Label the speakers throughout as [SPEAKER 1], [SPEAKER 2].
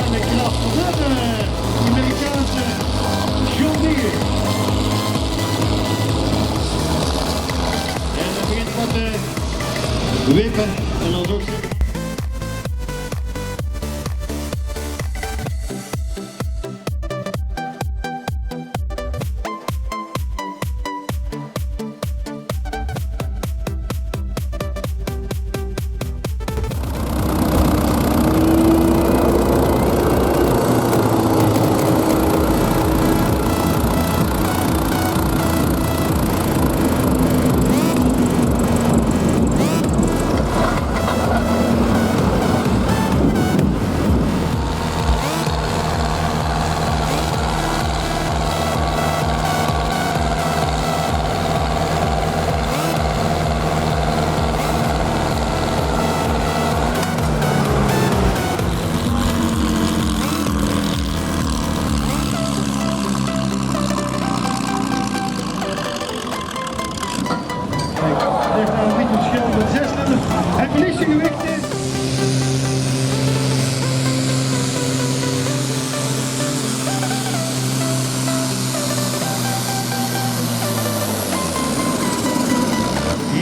[SPEAKER 1] aan de kracht van de Amerikaanse John Deere. En het begint wat te wippen en dan ook het verliesgewicht is.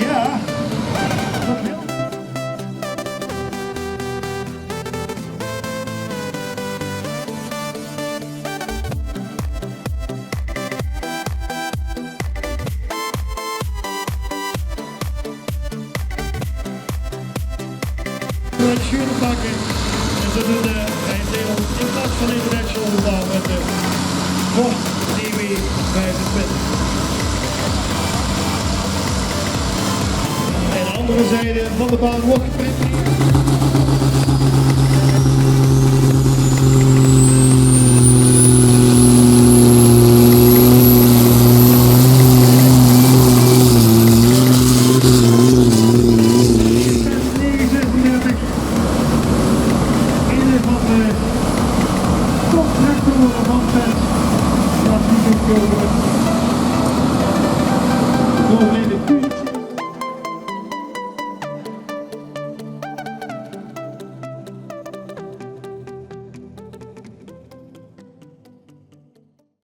[SPEAKER 1] Ja, nog heel. Het schuren pakken en ze doen bij Nederland in plaats van international voetbal met de Ford DW25. En de andere zijde van de baan wordt geprint.